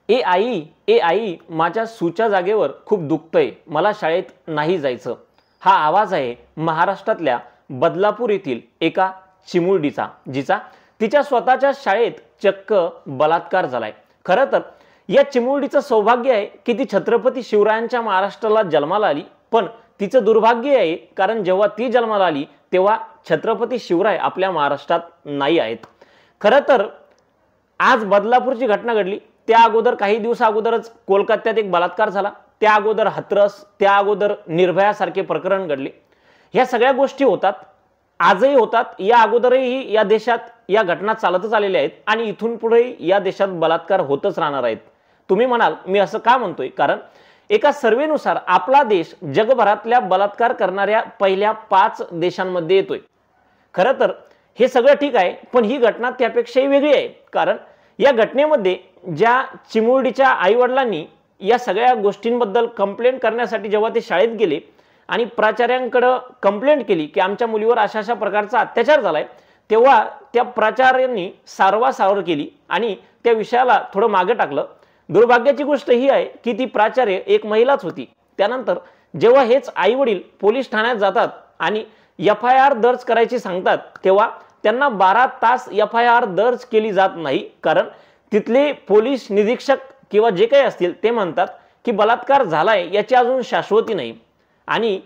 ए आई माझ्या सूच्या जागेवर खूप दुखतंय, मला शाळेत नाही जायचं. हा आवाज आहे महाराष्ट्रातल्या बदलापूर येथील एका चिमुरडीचा, जिचा तिच्या स्वतःच्या शाळेत चक्क बलात्कार झालाय. खरं तर या चिमुरडीचं सौभाग्य आहे की ती छत्रपती शिवरायांच्या महाराष्ट्राला जन्माला आली, पण तिचं दुर्भाग्य आहे कारण जेव्हा ती जन्माला आली तेव्हा छत्रपती शिवराय आपल्या महाराष्ट्रात नाही आहेत. खरं तर आज बदलापूरची घटना घडली. त्या अगोदर काही दिवस अगोदरच कोलकात्यात एक बलात्कार झाला, त्या अगोदर हाथरस, त्या अगोदर निर्भयासारखे प्रकरण घडले. ह्या सगळ्या गोष्टी होतात, आजही होतात, या अगोदरही या देशात या घटना चालतच आलेल्या आहेत आणि इथून पुढेही या देशात बलात्कार होतच राहणार आहेत. तुम्ही म्हणाल मी असं का म्हणतोय, कारण एका सर्वेनुसार आपला देश जगभरातल्या बलात्कार करणाऱ्या पहिल्या 5 देशांमध्ये येतोय. खरं तर हे सगळं ठीक आहे, पण ही घटना त्यापेक्षाही वेगळी आहे. कारण या घटनेमध्ये ज्या चिमुरडीच्या आईवडिलांनी या सगळ्या गोष्टींबद्दल कंप्लेंट करण्यासाठी जेव्हा ते शाळेत गेले आणि प्राचार्यांकडे कंप्लेंट केली की आमच्या मुलीवर अशा अशा प्रकारचा अत्याचार झालाय, तेव्हा त्या प्राचार्यांनी सारवासारव केली आणि त्या विषयाला थोडं मागे टाकलं. दुर्भाग्याची गोष्ट ही आहे की ती प्राचार्य एक महिलाच होती. त्यानंतर जेव्हा हेच आईवडील पोलीस ठाण्यात जातात आणि FIR दर्ज करायची सांगतात, तेव्हा त्यांना 12 तास FIR दर्ज केली जात नाही, कारण तिथले पोलीस निरीक्षक किंवा जे काही असतील ते म्हणतात की बलात्कार झालाय याची अजून शाश्वती नाही. आणि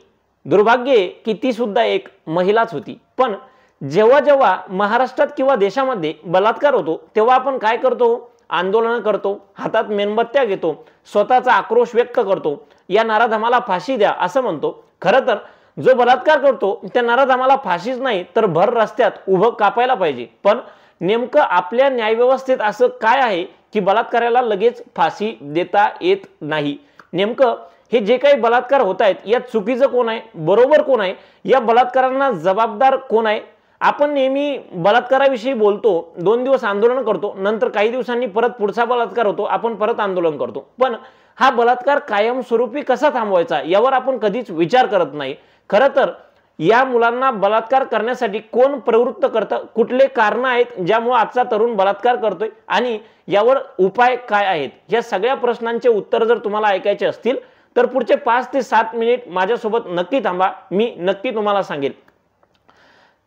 दुर्भाग्य आहे की ती सुद्धा एक महिलाच होती. पण जेव्हा जेव्हा महाराष्ट्रात किंवा देशामध्ये बलात्कार होतो तेव्हा आपण काय करतो? आंदोलन करतो, हातात मेणबत्त्या घेतो, स्वतःचा आक्रोश व्यक्त करतो, या नराधमाला फाशी द्या असं म्हणतो. खरं तर जो बलात्कार करतो त्या नराधमाला फाशीच नाही तर भर रस्त्यात उभं कापायला पाहिजे. पण नेमकं आपल्या न्यायव्यवस्थेत असं काय आहे की बलात्काराला लगेच फाशी देता येत नाही? नेमकं हे जे काही बलात्कार होत आहेत यात चुकीचं कोण आहे, बरोबर कोण आहे, या बलात्कारांना जबाबदार कोण आहे? आपण नेहमी बलात्काराविषयी बोलतो, 2 दिवस आंदोलन करतो, नंतर काही दिवसांनी परत पुढचा बलात्कार होतो, आपण परत आंदोलन करतो. पण हा बलात्कार कायमस्वरूपी कसा थांबवायचा यावर आपण कधीच विचार करत नाही. खरं तर या मुलांना बलात्कार करण्यासाठी कोण प्रवृत्त करतं, कुठले कारण आहेत ज्यामुळे आजचा तरुण बलात्कार करतोय आणि यावर उपाय काय आहेत? या सगळ्या प्रश्नांचे उत्तर जर तुम्हाला ऐकायचे असतील तर पुढचे 5 ते 7 मिनिट माझ्यासोबत नक्की थांबा, मी नक्की तुम्हाला सांगेल.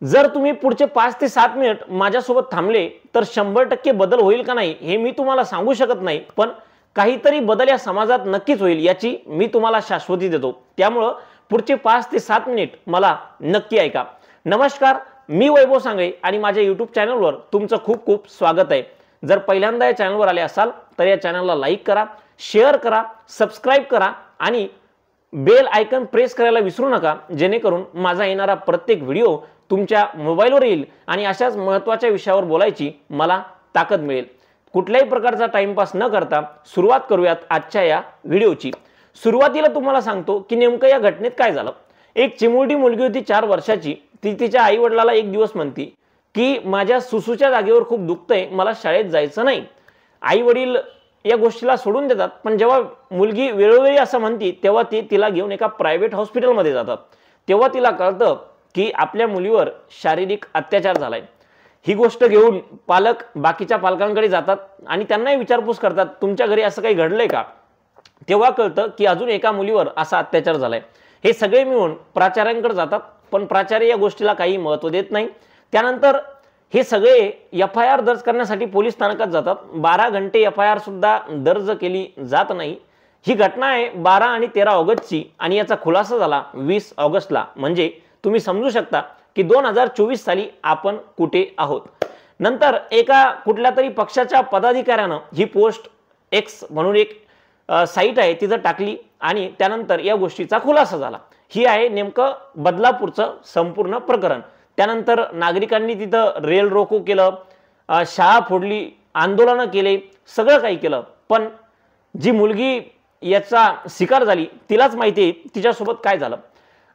जर तुम्ही पुढचे 5 ते 7 मिनिट माझ्यासोबत थांबले तर 100% बदल होईल का नाही हे मी तुम्हाला सांगू शकत नाही, पण काहीतरी बदल या समाजात नक्कीच होईल याची मी तुम्हाला शाश्वती देतो. त्यामुळं पुढचे 5 ते 7 मिनिट मला नक्की ऐका. नमस्कार, मी वैभव सांगळे आणि माझ्या यूट्यूब चॅनलवर तुमचं खूप खूप स्वागत आहे. जर पहिल्यांदा या चॅनलवर आले असाल तर या चॅनलला लाईक करा, शेअर करा, सबस्क्राईब करा आणि बेल आयकन प्रेस करायला विसरू नका, जेणेकरून माझा येणारा प्रत्येक व्हिडिओ तुमच्या मोबाईलवर येईल आणि अशाच महत्त्वाच्या विषयावर बोलायची मला ताकद मिळेल. कुठल्याही प्रकारचा टाइमपास न करता सुरुवात करूयात आजच्या या व्हिडिओची. सुरुवातीला तुम्हाला सांगतो की नेमकं या घटनेत काय झालं. एक चिमुरडी मुलगी होती 4 वर्षाची. ती तिच्या आई वडिलाला एक दिवस म्हणती की माझ्या सुसूच्या जागेवर खूप दुखतंय, मला शाळेत जायचं नाही. आई वडील या गोष्टीला सोडून देतात, पण जेव्हा मुलगी वेळोवेळी असं म्हणती तेव्हा ते तिला घेऊन एका प्रायव्हेट हॉस्पिटलमध्ये जातात. तेव्हा तिला कळतं की आपल्या मुलीवर शारीरिक अत्याचार झालाय. ही गोष्ट घेऊन पालक बाकीच्या पालकांकडे जातात आणि त्यांनाही विचारपूस करतात, तुमच्या घरी असं काही घडलंय का? तेव्हा कळतं की अजून एका मुलीवर असा अत्याचार झालाय. हे सगळे मिळून प्राचार्यांकडे जातात, पण प्राचार्य या गोष्टीला काही महत्त्व देत नाही. त्यानंतर हे सगळे FIR दर्ज करण्यासाठी पोलीस स्थानकात जातात. 12 घंटे FIR सुद्धा दर्ज केली जात नाही. ही घटना आहे 12 आणि 13 ऑगस्टची आणि याचा खुलासा झाला 20 ऑगस्टला. म्हणजे तुम्ही समजू शकता की 2024 साली आपण कुठे आहोत. नंतर एका कुठल्या तरी पक्षाच्या पदाधिकाऱ्यानं ही पोस्ट X म्हणून एक साईट आहे तिथं टाकली आणि त्यानंतर या गोष्टीचा खुलासा झाला. ही आहे नेमकं बदलापूरचं संपूर्ण प्रकरण. त्यानंतर नागरिकांनी तिथं रेल रोको केलं, शाळा फोडली, आंदोलनं केले, सगळं काही केलं. पण जी मुलगी याचा शिकार झाली तिलाच माहिती आहे तिच्यासोबत काय झालं.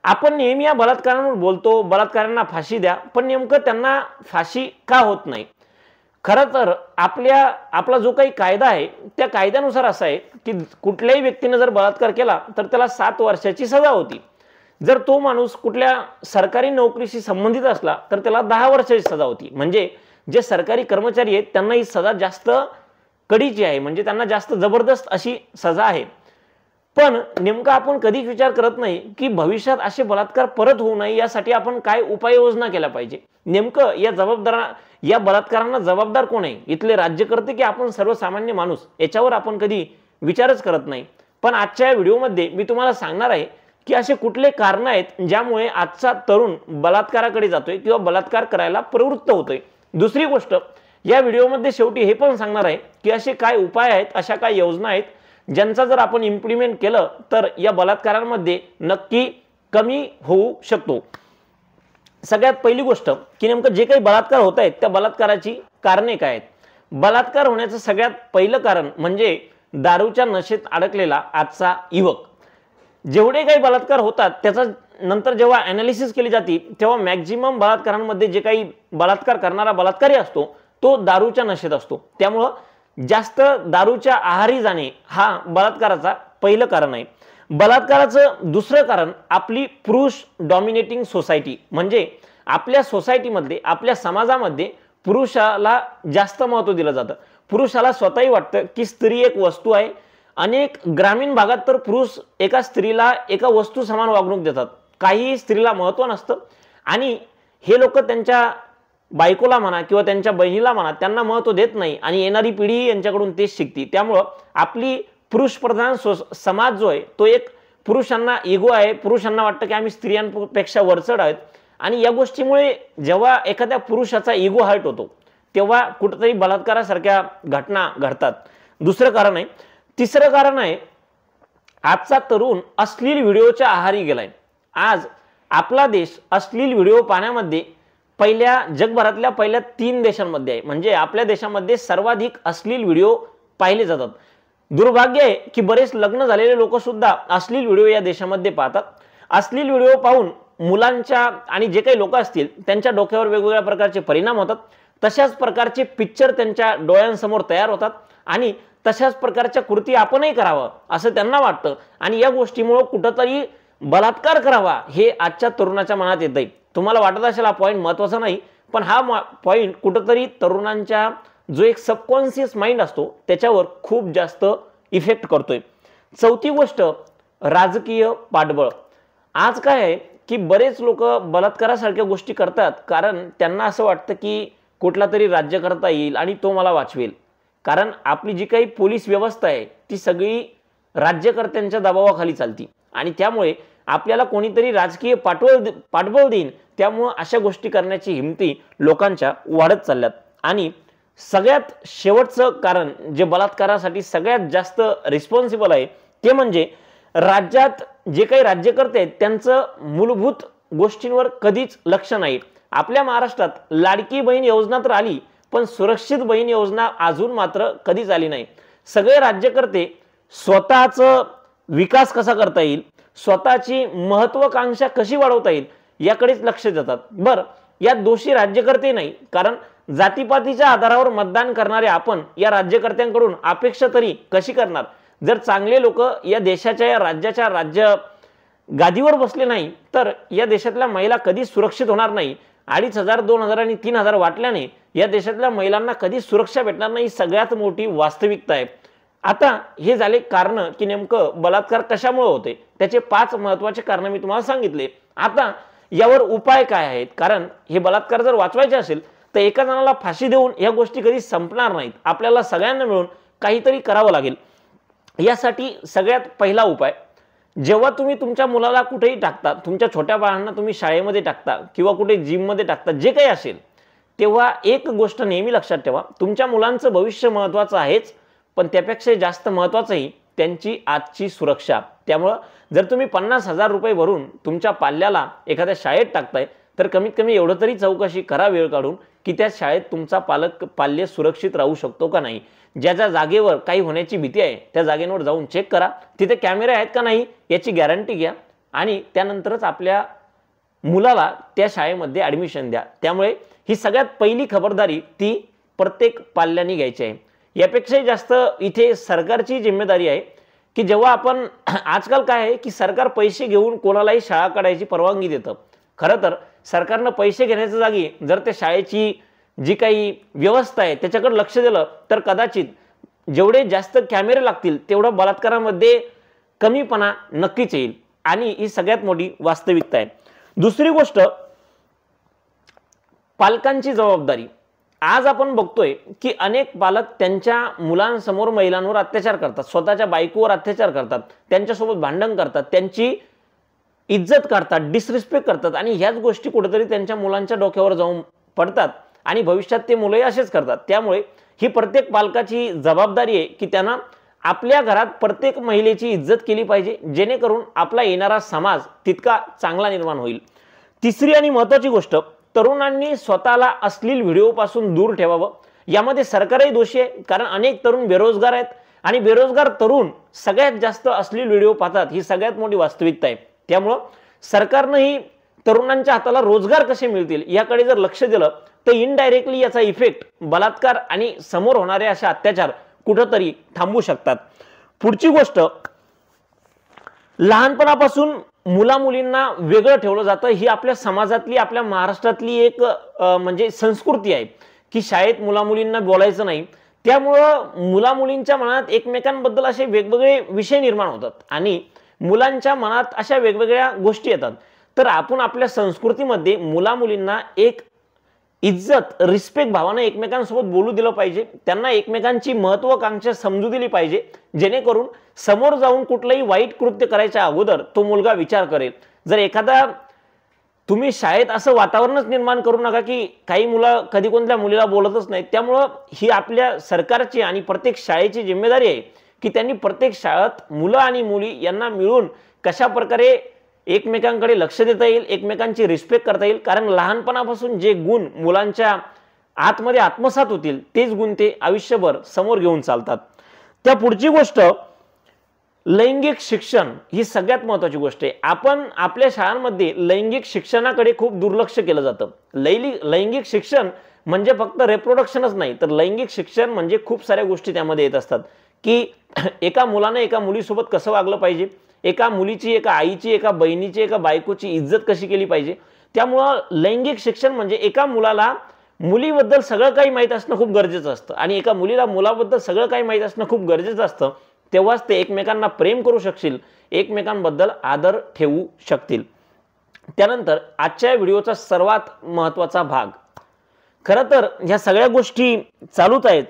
आपण नेहमी या बलात्कारांवर बोलतो, बलात्कारांना फाशी द्या, पण नेमकं त्यांना फाशी का होत नाही? खरं तर आपला जो काही कायदा आहे त्या कायद्यानुसार असं आहे की कुठल्याही व्यक्तीने जर बलात्कार केला तर त्याला 7 वर्षाची सजा होती. जर तो माणूस कुठल्या सरकारी नोकरीशी संबंधित असला तर त्याला 10 वर्षाची सजा होती. म्हणजे जे सरकारी कर्मचारी आहेत त्यांना ही सजा जास्त कडीची आहे, म्हणजे त्यांना जास्त जबरदस्त अशी सजा आहे. पण नेमका आपण कधीच विचार करत नाही की भविष्यात असे बलात्कार परत होऊ नये यासाठी आपण काय उपाययोजना केल्या पाहिजे. नेमकं या बलात्कारांना जबाबदार कोण आहे, इथले राज्यकर्ते की आपण सर्वसामान्य माणूस, याच्यावर आपण कधी विचारच करत नाही. पण आजच्या व्हिडिओमध्ये मी तुम्हाला सांगणार आहे की असे कुठले कारण आहेत ज्यामुळे आजचा तरुण बलात्काराकडे जातोय किंवा बलात्कार करायला प्रवृत्त होतोय. दुसरी गोष्ट, या व्हिडिओमध्ये शेवटी हे पण सांगणार आहे की असे काय उपाय आहेत, अशा काय योजना आहेत ज्यांचा जर आपण इम्प्लिमेंट केलं तर या बलात्कारांमध्ये नक्की कमी होऊ शकतो. सगळ्यात पहिली गोष्ट की नेमकं जे काही बलात्कार होत आहेत त्या बलात्काराची कारणे काय आहेत. बलात्कार होण्याचं सगळ्यात पहिलं कारण म्हणजे दारूच्या नशेत अडकलेला आजचा युवक. जेवढे काही बलात्कार होतात त्याचा नंतर जेव्हा ॲनालिसिस केली जाते तेव्हा मॅक्झिमम बलात्कारांमध्ये जे काही बलात्कार करणारा बलात्कारी असतो तो दारूच्या नशेत असतो. त्यामुळं जास्त दारूच्या आहारी जाणे हा बलात्काराचा पहिलं कारण आहे. बलात्काराचं दुसरं कारण आपली पुरुष डॉमिनेटिंग सोसायटी, म्हणजे आपल्या सोसायटीमध्ये, आपल्या समाजामध्ये पुरुषाला जास्त महत्त्व दिलं जातं. पुरुषाला स्वतःही वाटतं की स्त्री एक वस्तू आहे. अनेक ग्रामीण भागात तर पुरुष एका स्त्रीला एका वस्तू समान वागणूक देतात, काही स्त्रीला महत्त्व नसतं आणि हे लोक त्यांच्या बायकोला म्हणा किंवा त्यांच्या बहिणीला म्हणा त्यांना महत्त्व देत नाही आणि येणारी पिढी यांच्याकडून तेच शिकते. त्यामुळं आपली पुरुषप्रधान समाज जो आहे तो एक पुरुषांना इगो आहे, पुरुषांना वाटतं की आम्ही स्त्रियांपेक्षा वरचढ आहेत आणि या गोष्टीमुळे जेव्हा एखाद्या पुरुषाचा इगो हर्ट होतो तेव्हा कुठेतरी बलात्कारासारख्या घटना घडतात. दुसरं कारण आहे. तिसरं कारण आहे, आजचा तरुण अश्लील व्हिडिओच्या आहारी गेलाय. आज आपला देश अश्लील व्हिडिओ पाहण्यामध्ये जगभरातल्या पहिल्या 3 देशांमध्ये आहे. म्हणजे आपल्या देशामध्ये सर्वाधिक अश्लील व्हिडिओ पाहिले जातात. दुर्भाग्य आहे की बरेच लग्न झालेले लोक सुद्धा अश्लील व्हिडिओ या देशामध्ये पाहतात. अश्लील व्हिडिओ पाहून मुलांच्या आणि जे काही लोक असतील त्यांच्या डोक्यावर वेगवेगळ्या प्रकारचे परिणाम होतात. तशाच प्रकारचे पिक्चर त्यांच्या डोळ्यांसमोर तयार होतात आणि तशाच प्रकारच्या कृती आपणही करावं असं त्यांना वाटतं आणि या गोष्टीमुळे कुठंतरी बलात्कार करावा हे आजच्या तरुणाच्या मनात येतंय. तुम्हाला वाटत असेल हा पॉईंट महत्त्वाचा नाही, पण हा पॉईंट कुठंतरी तरुणांच्या जो एक सबकॉन्शियस माइंड असतो त्याच्यावर खूप जास्त इफेक्ट करतोय. चौथी गोष्ट, राजकीय पाठबळ. आज काय आहे की बरेच लोक बलात्कारासारख्या गोष्टी करतात कारण त्यांना असं वाटतं की कुठला तरी राज्यकर्ता येईल आणि तो मला वाचवेल. कारण आपली जी काही पोलीस व्यवस्था आहे ती सगळी राज्यकर्त्यांच्या दबावाखाली चालती आणि त्यामुळे आपल्याला कोणीतरी राजकीय पाठबळ देईन, त्यामुळं अशा गोष्टी करण्याची हिमती लोकांच्या वाढत चालल्यात. आणि सगळ्यात शेवटचं कारण जे बलात्कारासाठी सगळ्यात जास्त रिस्पॉन्सिबल आहे ते म्हणजे राज्यात जे काही राज्यकर्ते आहेत त्यांचं मूलभूत गोष्टींवर कधीच लक्ष नाही. आपल्या महाराष्ट्रात लाडकी बहीण योजना तर आली पण सुरक्षित बहीण योजना अजून मात्र कधीच आली नाही. सगळे राज्यकर्ते स्वतःचा विकास कसा करता येईल, स्वतःची महत्त्वाकांक्षा कशी वाढवता येईल याकडेच लक्ष देतात. बरं, यात दोषी राज्यकर्ते नाही, कारण जातीपातीच्या आधारावर मतदान करणारे आपण या राज्यकर्त्यांकडून अपेक्षा तरी कशी करणार. जर चांगले लोक या देशाच्या या राज्याच्या राज्य गादीवर बसले नाही तर या देशातल्या महिला कधीच सुरक्षित होणार नाही. 2,500, 2,000 आणि 3,000 वाटल्याने या देशातल्या महिलांना कधी सुरक्षा भेटणार नाही, सगळ्यात मोठी वास्तविकता आहे. आता हे झाले कारण की नेमकं बलात्कार कशामुळे होते, त्याचे 5 महत्त्वाचे कारण मी तुम्हाला सांगितले. आता यावर उपाय काय आहेत, कारण हे बलात्कार जर वाचवायचे असेल तर एका जणाला फाशी देऊन या गोष्टी कधी संपणार नाहीत. आपल्याला सगळ्यांना मिळून काहीतरी करावं लागेल. यासाठी सगळ्यात पहिला उपाय, जेव्हा तुम्ही तुमच्या मुलाला कुठेही टाकता, तुमच्या छोट्या बाळांना तुम्ही शाळेमध्ये टाकता किंवा कुठे जिममध्ये टाकता, जे काही असेल, तेव्हा एक गोष्ट नेहमी लक्षात ठेवा, तुमच्या मुलांचं भविष्य महत्त्वाचं आहेच पण त्यापेक्षा जास्त महत्त्वाचंही त्यांची आजची सुरक्षा. त्यामुळं जर तुम्ही 50,000 रुपये भरून तुमच्या पाल्याला एखाद्या शाळेत टाकताय तर कमीत कमी एवढं तरी चौकशी करा वेळ काढून की त्या शाळेत तुमचा पाल्य सुरक्षित राहू शकतो का नाही. ज्या ज्या जागेवर काही होण्याची भीती आहे त्या जागेवर जाऊन चेक करा, तिथे कॅमेरे आहेत का नाही याची गॅरंटी घ्या आणि त्यानंतरच आपल्या मुलाला त्या शाळेमध्ये ॲडमिशन द्या. त्यामुळे ही सगळ्यात पहिली खबरदारी ती प्रत्येक पाल्याने घ्यायची आहे. यापेक्षाही जास्त इथे सरकारची जिम्मेदारी आहे की जेव्हा आपण आजकाल काय आहे की सरकार पैसे घेऊन कोणालाही शाळा काढायची परवानगी देतं. खरं तर सरकारनं पैसे घेण्याच्या जागी जर त्या शाळेची जी काही व्यवस्था आहे त्याच्याकडे लक्ष दिलं तर कदाचित जेवढे जास्त कॅमेरे लागतील तेवढं बलात्कारामध्ये कमीपणा नक्कीच येईल आणि ही सगळ्यात मोठी वास्तविकता आहे। दुसरी गोष्ट, पालकांची जबाबदारी। आज आपण बघतोय की अनेक पालक त्यांच्या मुलांसमोर महिलांवर अत्याचार करतात, स्वतःच्या बायकोवर अत्याचार करतात, त्यांच्यासोबत भांडण करतात, त्यांची इज्जत करतात, डिसरिस्पेक्ट करतात आणि ह्याच गोष्टी कुठेतरी त्यांच्या मुलांच्या डोक्यावर जाऊन पडतात आणि भविष्यात ते मुलंही असेच करतात। त्यामुळे ही प्रत्येक पालकाची जबाबदारी आहे की त्यांना आपल्या घरात प्रत्येक महिलेची इज्जत केली पाहिजे, जेणेकरून आपला येणारा समाज तितका चांगला निर्माण होईल। तिसरी आणि महत्त्वाची गोष्ट, तरुणांनी स्वतःला अश्लील व्हिडिओपासून दूर ठेवावं। यामध्ये सरकारही दोषी आहे, कारण अनेक तरुण बेरोजगार आहेत आणि बेरोजगार तरुण सगळ्यात जास्त अश्लील व्हिडिओ पाहतात, ही सगळ्यात मोठी वास्तविकता आहे। त्यामुळं सरकारनंही तरुणांच्या हाताला रोजगार कसे मिळतील याकडे जर लक्ष दिलं तर इनडायरेक्टली याचा इफेक्ट बलात्कार आणि समोर होणारे असे अत्याचार कुठंतरी थांबू शकतात। पुढची गोष्ट, लहानपणापासून मुला मुलींना वेगळं ठेवलं जातं, ही आपल्या समाजातली, आपल्या महाराष्ट्रातली एक म्हणजे संस्कृती आहे की शाळेत मुला मुलींना बोलायचं नाही। त्यामुळं मुला मुलींच्या मनात एकमेकांबद्दल असे वेगवेगळे विषय निर्माण होतात आणि मुलांच्या मनात अशा वेगवेगळ्या गोष्टी येतात। तर आपण आपल्या संस्कृतीमध्ये मुला मुलींना एक इज्जत, रिस्पेक्ट भावाने एकमेकांसोबत बोलू दिलं पाहिजे, त्यांना एकमेकांची महत्त्वाकांक्षा समजू दिली पाहिजे, जेणेकरून समोर जाऊन कुठलंही वाईट कृत्य करायच्या अगोदर तो मुलगा विचार करेल। जर एखादा तुम्ही शाळेत असं वातावरणच निर्माण करू नका की काही मुलं कधी कोणत्या मुलीला बोलतच नाहीत, त्यामुळं ही आपल्या सरकारची आणि प्रत्येक शाळेची जिम्मेदारी आहे की त्यांनी प्रत्येक शाळेत मुलं आणि मुली यांना मिळून कशा प्रकारे एकमेकांकडे लक्ष देता येईल, एकमेकांची रिस्पेक्ट करता येईल, कारण लहानपणापासून जे गुण मुलांच्या आतमध्ये आत्मसात होतील तेच गुण ते आयुष्यभर समोर घेऊन चालतात। त्या पुढची गोष्ट, लैंगिक शिक्षण ही सगळ्यात महत्त्वाची गोष्ट आहे। आपण आपल्या शाळांमध्ये लैंगिक शिक्षणाकडे खूप दुर्लक्ष केलं जातं। लैंगिक शिक्षण म्हणजे फक्त रिप्रोडक्शनच नाही, तर लैंगिक शिक्षण म्हणजे खूप साऱ्या गोष्टी त्यामध्ये येत असतात की एका मुलाने एका मुलीसोबत कसं वागलं पाहिजे, एका मुलीची, एका आईची, एका बहिणीची, एका बायकोची इज्जत कशी केली पाहिजे। त्यामुळं लैंगिक शिक्षण म्हणजे एका मुलाला मुलीबद्दल सगळं काही माहीत असणं खूप गरजेचं असतं आणि एका मुलीला मुलाबद्दल सगळं काही माहीत असणं खूप गरजेचं असतं, तेव्हाच ते एकमेकांना प्रेम करू शकतील, एकमेकांबद्दल आदर ठेवू शकतील। त्यानंतर आजच्या व्हिडिओचा सर्वात महत्त्वाचा भाग, खरं तर ह्या सगळ्या गोष्टी चालूच आहेत,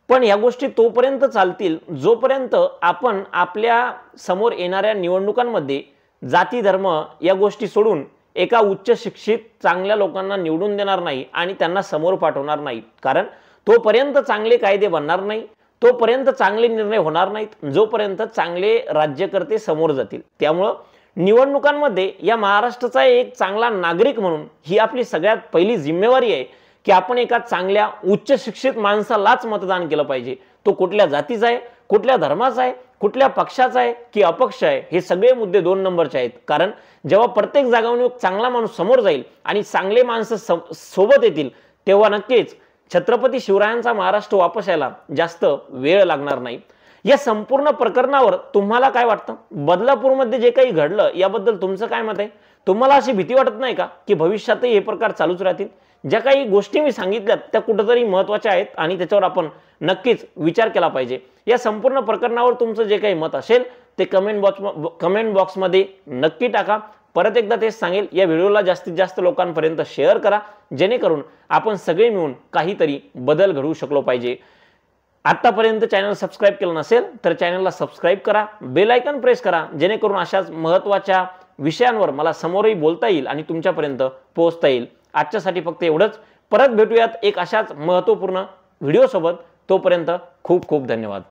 पण या गोष्टी तोपर्यंत चालतील जोपर्यंत आपण आपल्या समोर येणाऱ्या निवडणुकांमध्ये जाती धर्म या गोष्टी सोडून एका उच्च शिक्षित चांगल्या लोकांना निवडून देणार नाही आणि त्यांना समोर पाठवणार नाही, कारण तोपर्यंत चांगले कायदे बनणार नाही, तोपर्यंत चांगले निर्णय होणार नाहीत, जोपर्यंत चांगले राज्यकर्ते समोर जातील। त्यामुळं निवडणुकांमध्ये या महाराष्ट्राचा एक चांगला नागरिक म्हणून ही आपली सगळ्यात पहिली जिम्मेवारी आहे की आपण एका चांगल्या उच्च शिक्षित माणसालाच मतदान केलं पाहिजे। तो कुठल्या जातीचा आहे, कुठल्या धर्माचा आहे, कुठल्या पक्षाचा आहे की अपक्ष आहे, हे सगळे मुद्दे 2 नंबरचे आहेत। कारण जेव्हा प्रत्येक जागावरून चांगला माणूस समोर जाईल आणि चांगले माणसं सोबत येतील, तेव्हा नक्कीच छत्रपती शिवरायांचा महाराष्ट्र वापस यायला जास्त वेळ लागणार नाही। या संपूर्ण प्रकरणावर तुम्हाला काय वाटतं? बदलापूरमध्ये जे काही घडलं याबद्दल तुमचं काय मत आहे? तुम्हाला अशी भीती वाटत नाही का की भविष्यातही हे प्रकार चालूच राहतील? ज्या काही गोष्टी मी सांगितल्यात त्या कुठेतरी महत्त्वाच्या आहेत आणि त्याच्यावर आपण नक्कीच विचार केला पाहिजे। या संपूर्ण प्रकरणावर तुमचं जे काही मत असेल ते कमेंट बॉक्समध्ये नक्की टाका। परत एकदा तेच सांगेल, या व्हिडिओला जास्तीत जास्त लोकांपर्यंत शेअर करा, जेणेकरून आपण सगळे मिळून काहीतरी बदल घडवू शकलो पाहिजे। आतापर्यंत चॅनल सबस्क्राइब केलं नसेल तर चॅनलला सबस्क्राइब करा, बेल आयकॉन प्रेस करा, जेणेकरून अशाच महत्त्वाच्या विषयांवर मला समोरही बोलता येईल आणि तुमच्यापर्यंत पोहोचता येईल। आजच्यासाठी फक्त एवढंच, परत भेटूयात एक अशाच महत्त्वपूर्ण व्हिडिओ सोबत। तोपर्यंत खूप खूप धन्यवाद।